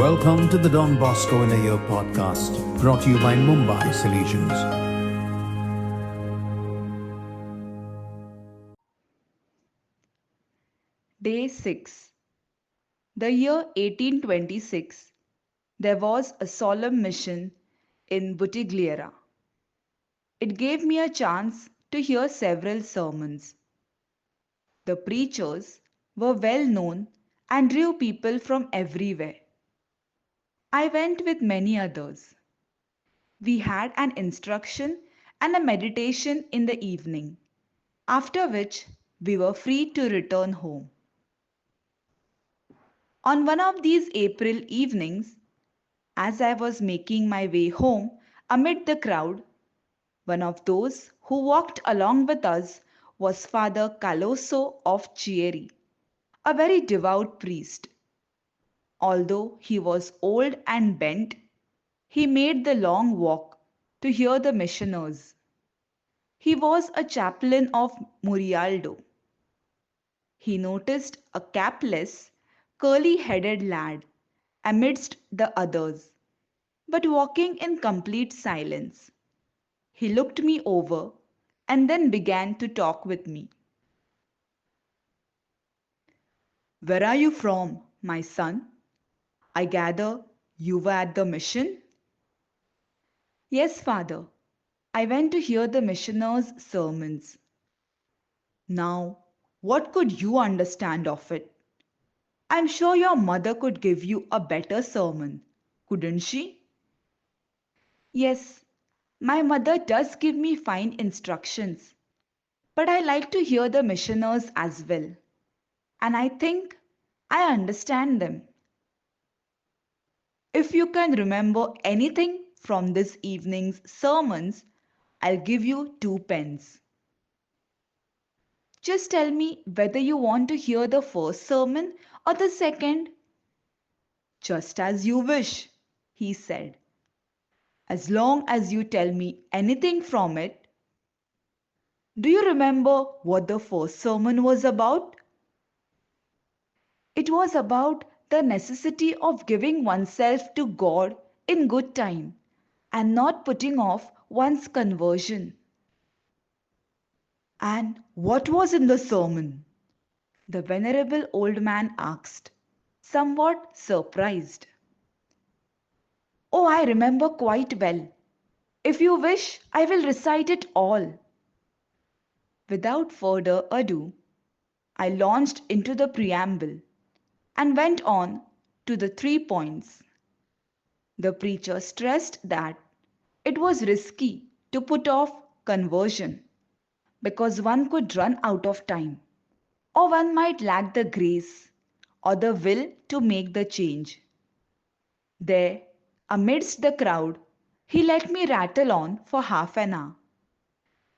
Welcome to the Don Bosco in a Year podcast, brought to you by Mumbai Solutions. Day 6. The year 1826, there was a solemn mission in Butiglera. It gave me a chance to hear several sermons. The preachers were well known and drew people from everywhere. I went with many others. We had an instruction and a meditation in the evening, after which we were free to return home. On one of these April evenings, as I was making my way home amid the crowd, one of those who walked along with us was Father Calosso of Chieri, a very devout priest. Although he was old and bent, he made the long walk to hear the missioners. He was a chaplain of Murialdo. He noticed a capless, curly headed lad amidst the others, but walking in complete silence. He looked me over and then began to talk with me. Where are you from, my son? I gather you were at the mission? Yes, father. I went to hear the missioners' sermons. Now, what could you understand of it? I'm sure your mother could give you a better sermon, couldn't she? Yes, my mother does give me fine instructions, but I like to hear the missioners as well, and I think I understand them. If you can remember anything from this evening's sermons, I'll give you 2 pence. Just tell me whether you want to hear the first sermon or the second. Just as you wish, he said. As long as you tell me anything from it. Do you remember what the first sermon was about? It was about the necessity of giving oneself to God in good time and not putting off one's conversion. And what was in the sermon? The venerable old man asked, somewhat surprised. Oh, I remember quite well. If you wish, I will recite it all. Without further ado, I launched into the preamble and went on to the 3 points. The preacher stressed that it was risky to put off conversion because one could run out of time, or one might lack the grace or the will to make the change. There, amidst the crowd, he let me rattle on for half an hour.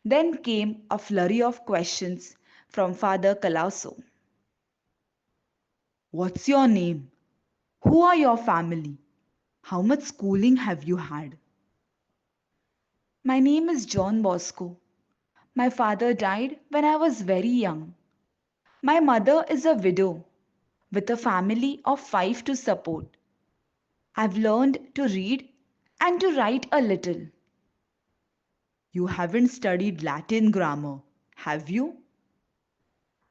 Then came a flurry of questions from Father Calosso. What's your name? Who are your family? How much schooling have you had? My name is Don Bosco. My father died when I was very young. My mother is a widow with a family of 5 to support. I've learned to read and to write a little. You haven't studied Latin grammar, have you?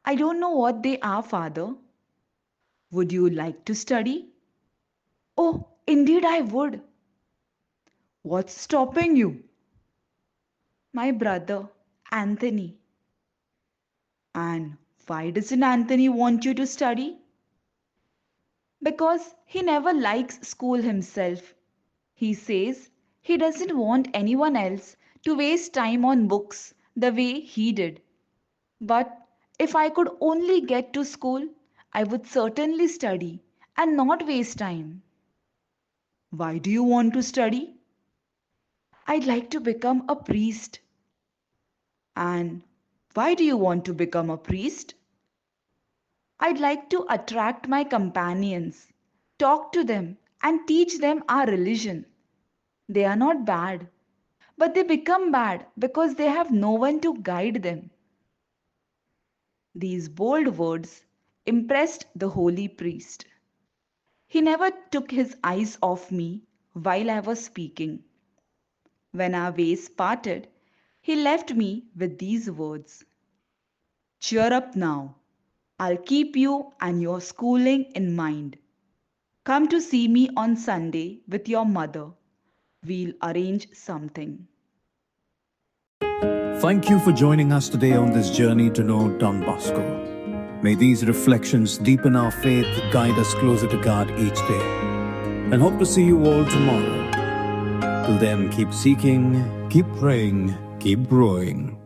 I don't know what they are, father. Would you like to study? Oh, indeed I would. What's stopping you? My brother, Anthony. And why doesn't Anthony want you to study? Because he never likes school himself. He says he doesn't want anyone else to waste time on books the way he did. But if I could only get to school, I would certainly study and not waste time. Why do you want to study? I'd like to become a priest. And why do you want to become a priest? I'd like to attract my companions, talk to them, and teach them our religion. They are not bad, but they become bad because they have no one to guide them. These bold words impressed the holy priest. He never took his eyes off me while I was speaking. When our ways parted, he left me with these words: "Cheer up now. I'll keep you and your schooling in mind. Come to see me on Sunday with your mother. We'll arrange something." Thank you for joining us today on this journey to know Don Bosco. May these reflections deepen our faith, guide us closer to God each day, and hope to see you all tomorrow. Till then, keep seeking, keep praying, keep growing.